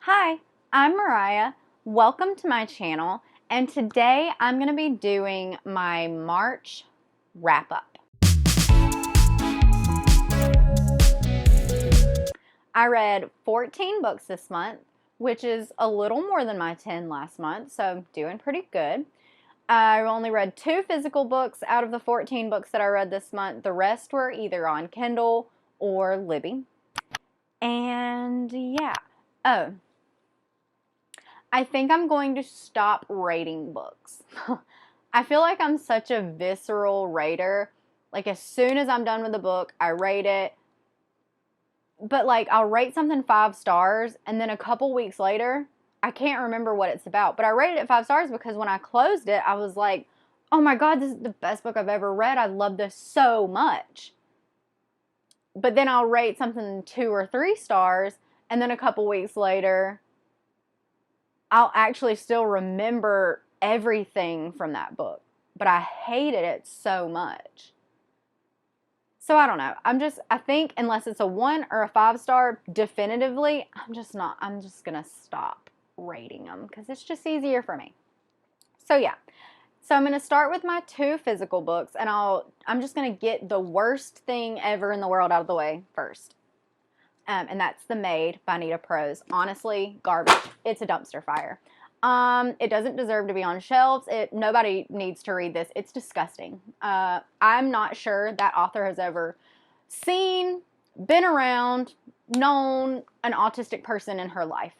Hi, I'm Mariah. Welcome to my channel, and today I'm going to be doing my March wrap-up. I read 14 books this month, which is a little more than my 10 last month, so I'm doing pretty good. I only read 2 physical books out of the 14 books that I read this month. The rest were either on Kindle or Libby. And yeah. Oh, I think I'm going to stop rating books. I feel like I'm such a visceral rater. Like, as soon as I'm done with the book, I rate it. But, like, I'll rate something 5 stars, and then a couple weeks later, I can't remember what it's about. But I rated it 5 stars because when I closed it, I was like, oh my God, this is the best book I've ever read. I love this so much. But then I'll rate something 2 or 3 stars, and then a couple weeks later, I'll actually still remember everything from that book, but I hated it so much. So I don't know. I think unless it's a 1 or a 5 star, definitively, I'm just going to stop rating them because it's just easier for me. So yeah. So I'm going to start with my 2 physical books, and I'm just going to get the worst thing ever in the world out of the way first. And that's The Maid by Nita Prose. Honestly, garbage. It's a dumpster fire. It doesn't deserve to be on shelves. Nobody needs to read this. It's disgusting. I'm not sure that author has ever seen, been around, known an autistic person in her life.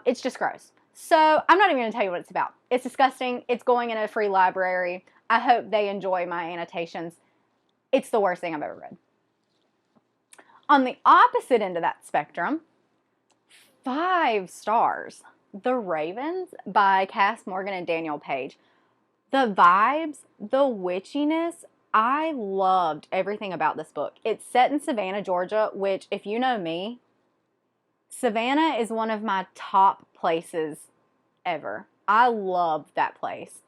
It's just gross. So I'm not even going to tell you what it's about. It's disgusting. It's going in a free library. I hope they enjoy my annotations. It's the worst thing I've ever read. On the opposite end of that spectrum, 5 stars. The Ravens by Cass Morgan and Daniel Page. The vibes, the witchiness, I loved everything about this book. It's set in Savannah, Georgia, which, if you know me, Savannah is one of my top places ever. I love that place.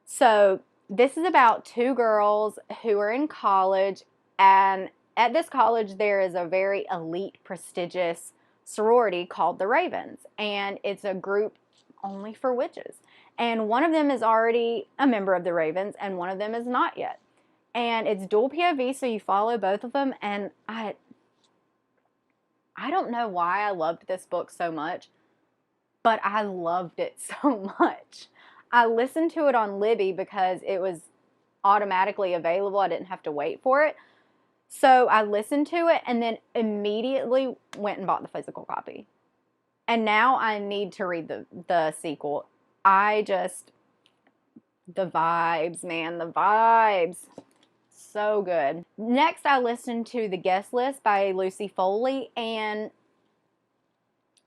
So this is about 2 girls who are in college, and at this college, there is a very elite, prestigious sorority called the Ravens, and it's a group only for witches. And one of them is already a member of the Ravens, and one of them is not yet. And it's dual POV, so you follow both of them, and I don't know why I loved this book so much, but I loved it so much. I listened to it on Libby because it was automatically available. I didn't have to wait for it. So I listened to it and then immediately went and bought the physical copy. And now I need to read the sequel. The vibes, man, the vibes. So good. Next, I listened to The Guest List by Lucy Foley, and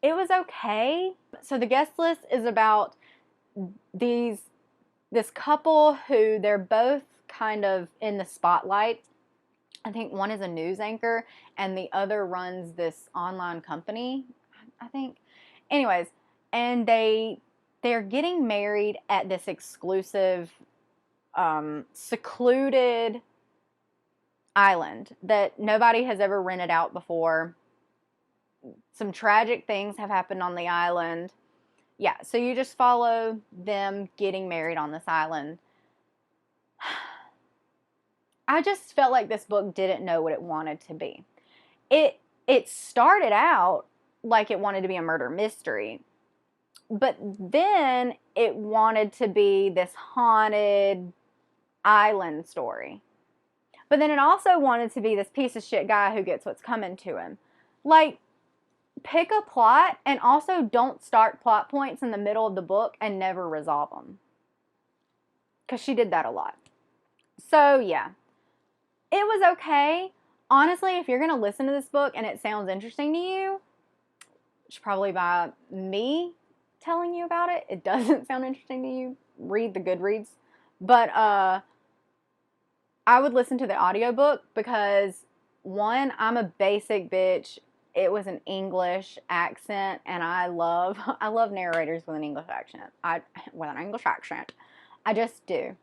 it was okay. So The Guest List is about this couple who they're both kind of in the spotlight. I think one is a news anchor and the other runs this online company, I think. Anyways, and they're getting married at this exclusive, secluded island that nobody has ever rented out before. Some tragic things have happened on the island. Yeah, so you just follow them getting married on this island. I just felt like this book didn't know what it wanted to be. It started out like it wanted to be a murder mystery, but then it wanted to be this haunted island story. But then it also wanted to be this piece of shit guy who gets what's coming to him. Like, pick a plot and also don't start plot points in the middle of the book and never resolve them. Because she did that a lot. So, yeah. It was okay. Honestly, if you're going to listen to this book and it sounds interesting to you, it's probably by me telling you about it. It doesn't sound interesting to you. Read the Goodreads. But I would listen to the audiobook because, one, I'm a basic bitch. It was an English accent, and I love narrators with an English accent. I just do.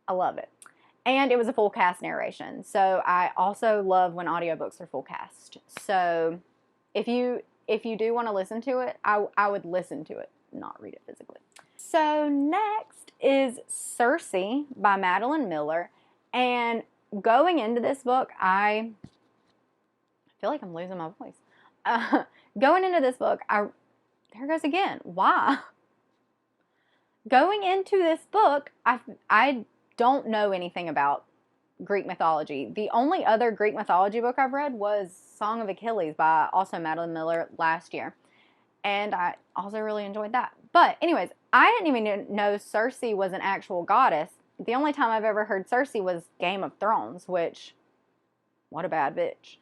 I love it. And it was a full cast narration. So I also love when audiobooks are full cast. So if if you do want to listen to it, I would listen to it, not read it physically. So next is Cersei by Madeline Miller. And going into this book, I feel like I'm losing my voice. Going into this book, there goes again. Why? Going into this book, I don't know anything about Greek mythology. The only other Greek mythology book I've read was Song of Achilles by also Madeline Miller last year. And I also really enjoyed that. But anyways, I didn't even know Cersei was an actual goddess. The only time I've ever heard Cersei was Game of Thrones, which, what a bad bitch.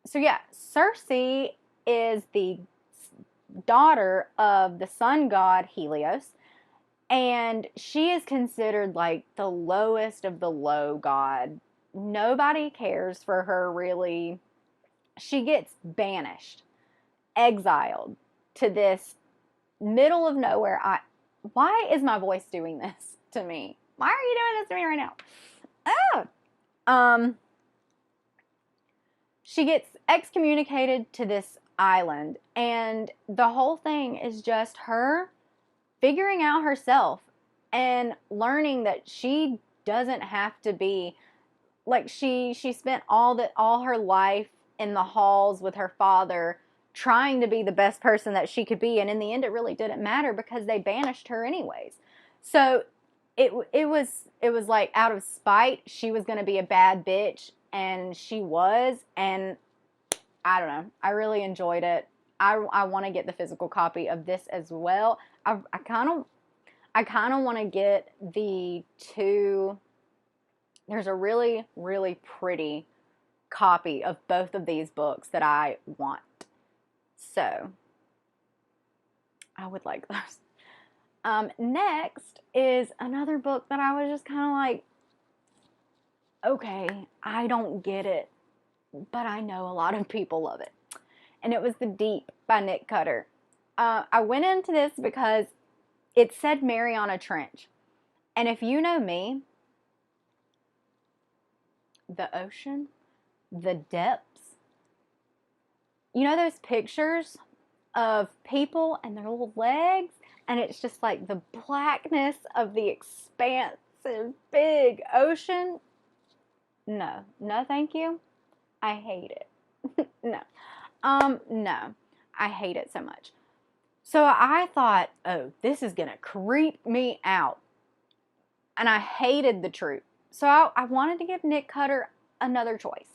So yeah, Cersei is the daughter of the sun god Helios, and she is considered like the lowest of the low god. Nobody cares for her, really. She gets banished, exiled to this middle of nowhere. Why is my voice doing this to me? Why are you doing this to me right now? Oh! She gets excommunicated to this island, and the whole thing is just her figuring out herself and learning that she doesn't have to be like she spent all her life in the halls with her father trying to be the best person that she could be, and in the end it really didn't matter because they banished her anyways. So it was like out of spite she was going to be a bad bitch, and she was, and I don't know, I really enjoyed it. I want to get the physical copy of this as well. I kind of want to get the two. There's a really, really pretty copy of both of these books that I want. So, I would like those. Next is another book that I was just kind of like, okay, I don't get it, but I know a lot of people love it. And it was The Deep by Nick Cutter. I went into this because it said Mariana Trench. And if you know me, the ocean, the depths, you know those pictures of people and their little legs? And it's just like the blackness of the expansive big ocean. No, thank you. I hate it. No. No, I hate it so much. So I thought, oh, this is going to creep me out. And I hated the troop. So I wanted to give Nick Cutter another choice.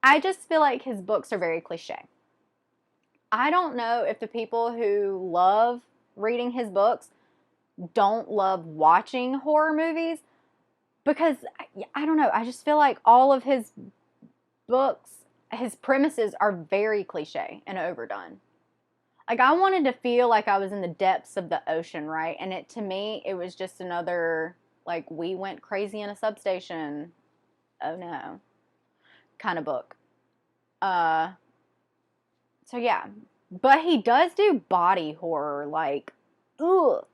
I just feel like his books are very cliche. I don't know if the people who love reading his books don't love watching horror movies, because I don't know. I just feel like all of his books, his premises are very cliche and overdone. Like, I wanted to feel like I was in the depths of the ocean, right? And to me, it was just another, like, we went crazy in a substation, oh no, kind of book. So yeah. But he does do body horror, like, ugh,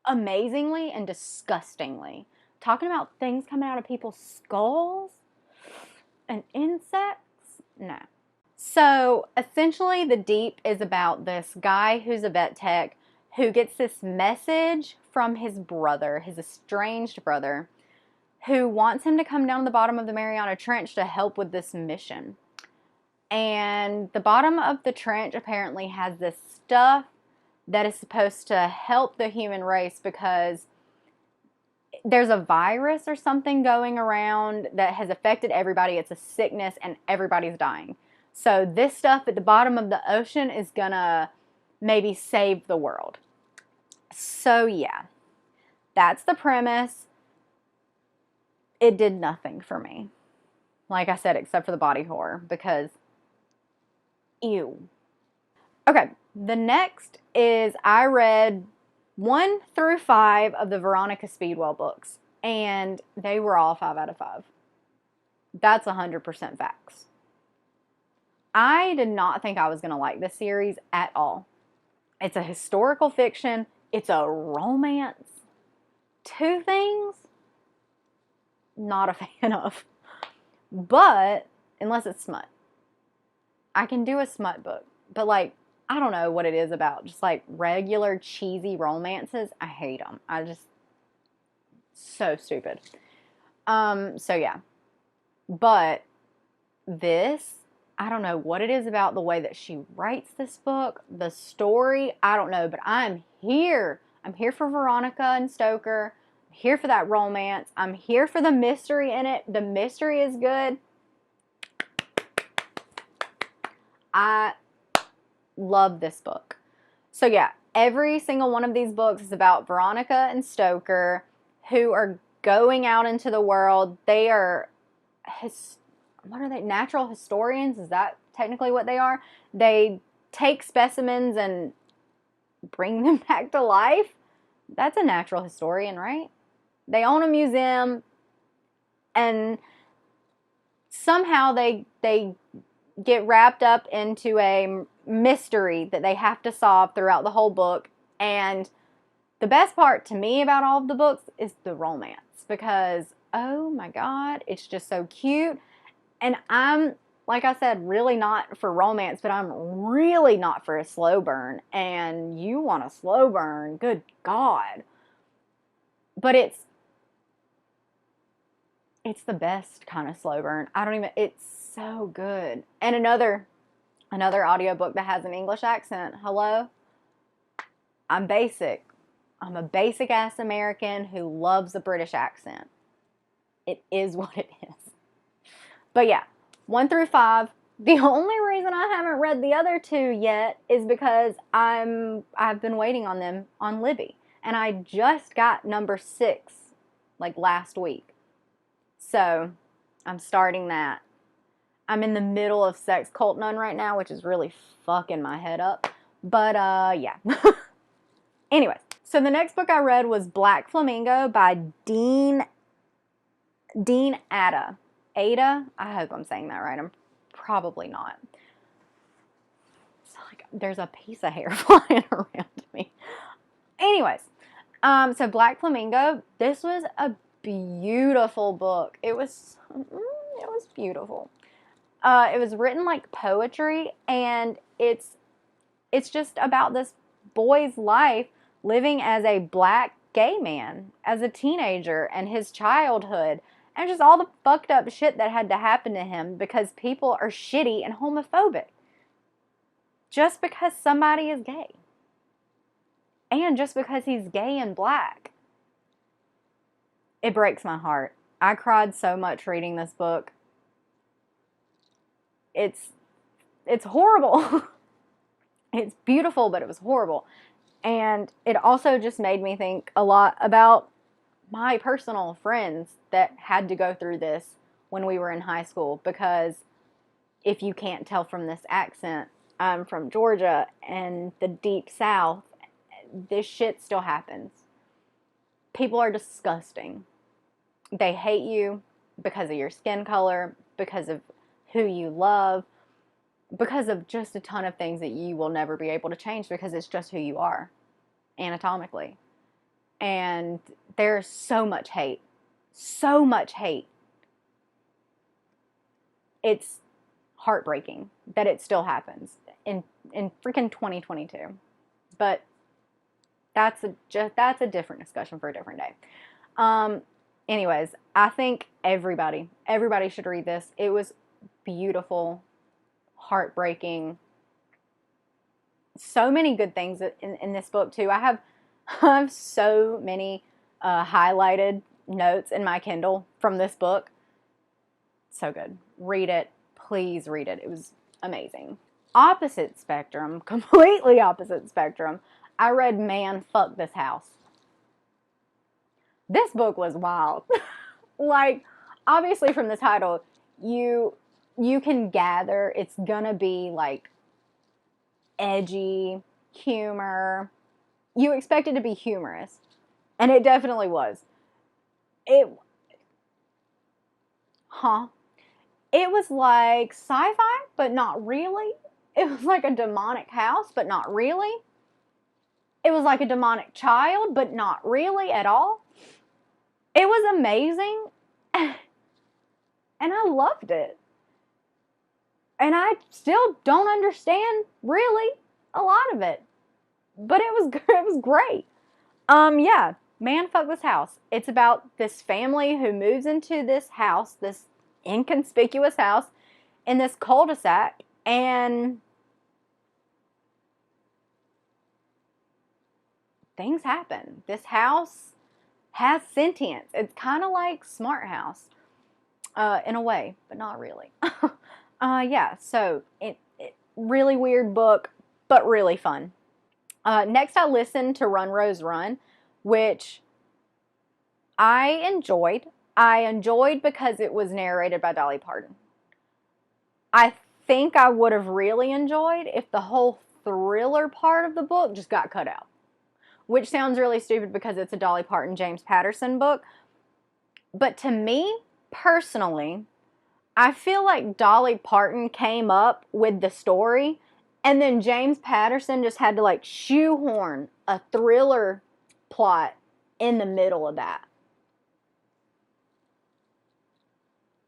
amazingly and disgustingly. Talking about things coming out of people's skulls and insects. No. So, essentially, The Deep is about this guy who's a vet tech who gets this message from his brother, his estranged brother, who wants him to come down to the bottom of the Mariana Trench to help with this mission. And the bottom of the trench apparently has this stuff that is supposed to help the human race because there's a virus or something going around that has affected everybody. It's a sickness and everybody's dying. So this stuff at the bottom of the ocean is gonna maybe save the world. So yeah, that's the premise. It did nothing for me. Like I said, except for the body horror, because ew. Okay, the next is I read 1 through 5 of the Veronica Speedwell books, and they were all 5 out of 5. That's 100% facts. I did not think I was going to like this series at all. It's a historical fiction. It's a romance. 2 things, not a fan of. But, unless it's smut. I can do a smut book, but like, I don't know what it is about just like regular cheesy romances. I hate them. I just, so stupid. So yeah. But this, I don't know what it is about the way that she writes this book, the story, I don't know, but I'm here. I'm here for Veronica and Stoker. I'm here for that romance. I'm here for the mystery in it. The mystery is good. I love this book. So yeah, every single one of these books is about Veronica and Stoker who are going out into the world. They are, what are they? Natural historians? Is that technically what they are? They take specimens and bring them back to life. That's a natural historian, right? They own a museum, and somehow they get wrapped up into a mystery that they have to solve throughout the whole book. And the best part to me about all of the books is the romance, because oh my god, it's just so cute. And I'm, like I said, really not for romance, but I'm really not for a slow burn. And you want a slow burn, good god. But it's the best kind of slow burn. It's so good. And another audiobook that has an English accent. Hello? I'm basic. I'm a basic ass American who loves a British accent. It is what it is. But yeah, 1 through 5. The only reason I haven't read the other 2 yet is because I've been waiting on them on Libby. And I just got number 6 like last week. So I'm starting that. I'm in the middle of Sex Cult Nun right now, which is really fucking my head up. But yeah. Anyways, so the next book I read was Black Flamingo by Dean Ada. Ada? I hope I'm saying that right. I'm probably not. It's like there's a piece of hair flying around me. Anyways, so Black Flamingo, this was a beautiful book. It was beautiful. It was written like poetry, and it's just about this boy's life living as a black gay man as a teenager, and his childhood, and just all the fucked up shit that had to happen to him because people are shitty and homophobic just because somebody is gay, and just because he's gay and black. It breaks my heart. I cried so much reading this book. It's horrible. It's beautiful, but it was horrible. And it also just made me think a lot about my personal friends that had to go through this when we were in high school. Because if you can't tell from this accent, I'm from Georgia and the deep South. This shit still happens. People are disgusting. They hate you because of your skin color, because of who you love, because of just a ton of things that you will never be able to change, because it's just who you are anatomically. And there's so much hate. So much hate. It's heartbreaking that it still happens in freaking 2022. But that's a different discussion for a different day. Anyways, I think everybody should read this. It was beautiful, heartbreaking. So many good things in this book too. I have so many highlighted notes in my Kindle from this book. So good. Read it. Please read it. It was amazing. Opposite spectrum, completely opposite spectrum. I read Man, Fuck This House. This book was wild. Like, obviously from the title, you can gather it's gonna be like edgy, humor. You expect it to be humorous. And it definitely was. It was like sci-fi, but not really. It was like a demonic house, but not really. It was like a demonic child, but not really at all. It was amazing. And I loved it. And I still don't understand, really, a lot of it. But it was great. Yeah, Man Fuck This House. It's about this family who moves into this house, this inconspicuous house, in this cul-de-sac, and things happen. This house has sentience. It's kind of like Smart House, in a way, but not really. Yeah, so it really weird book, but really fun. Next, I listened to Run, Rose, Run, which I enjoyed. I enjoyed because it was narrated by Dolly Parton. I think I would have really enjoyed if the whole thriller part of the book just got cut out, which sounds really stupid because it's a Dolly Parton, James Patterson book. But to me, personally, I feel like Dolly Parton came up with the story, and then James Patterson just had to like shoehorn a thriller plot in the middle of that.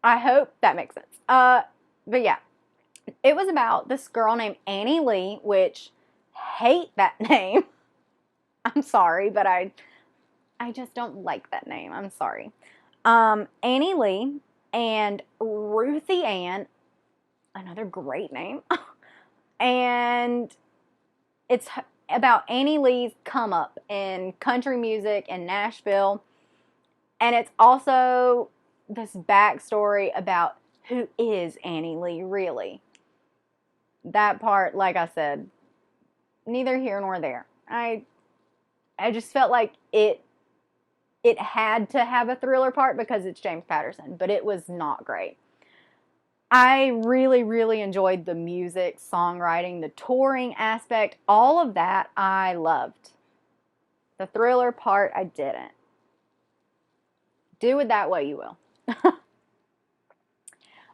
I hope that makes sense. But yeah, it was about this girl named Annie Lee, which hate that name. I'm sorry, but I just don't like that name. I'm sorry. Annie Lee and Ruthie Ann, another great name. And it's about Annie Lee's come up in country music in Nashville. And it's also this backstory about who is Annie Lee really. That part, like I said, neither here nor there. I just felt like it had to have a thriller part because it's James Patterson, but it was not great. I really, really enjoyed the music, songwriting, the touring aspect, all of that I loved. The thriller part, I didn't. Do with that what you will.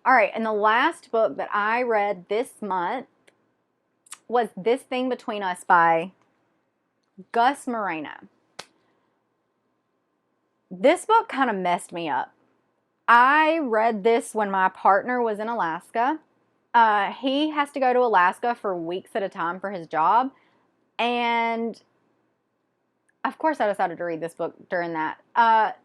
All right, and the last book that I read this month was This Thing Between Us by Gus Moreno. This book kind of messed me up. I read this when my partner was in Alaska. He has to go to Alaska for weeks at a time for his job. And of course I decided to read this book during that.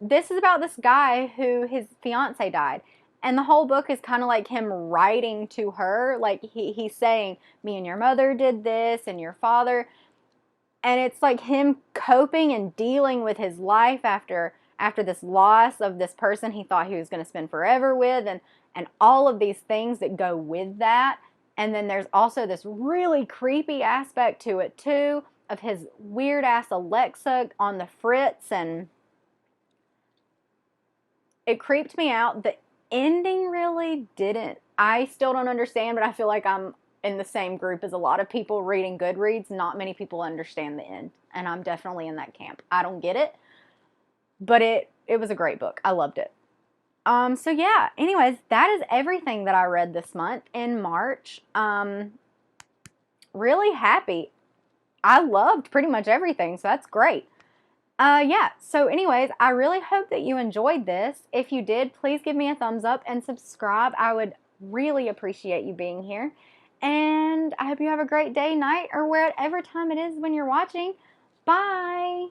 This is about this guy who his fiance died. And the whole book is kind of like him writing to her. Like he's saying, me and your mother did this and your father. And it's like him coping and dealing with his life after this loss of this person he thought he was going to spend forever with, and all of these things that go with that. And then there's also this really creepy aspect to it too, of his weird ass Alexa on the fritz, and it creeped me out. The ending really didn't. I still don't understand, but I feel like I'm in the same group as a lot of people reading Goodreads. Not many people understand the end, and I'm definitely in that camp. I don't get it, but it was a great book. I loved it. So yeah, anyways, that is everything that I read this month in March. Really happy. I loved pretty much everything, so that's great. Yeah, so anyways, I really hope that you enjoyed this. If you did, please give me a thumbs up and subscribe. I would really appreciate you being here. And I hope you have a great day, night, or whatever time it is when you're watching. Bye!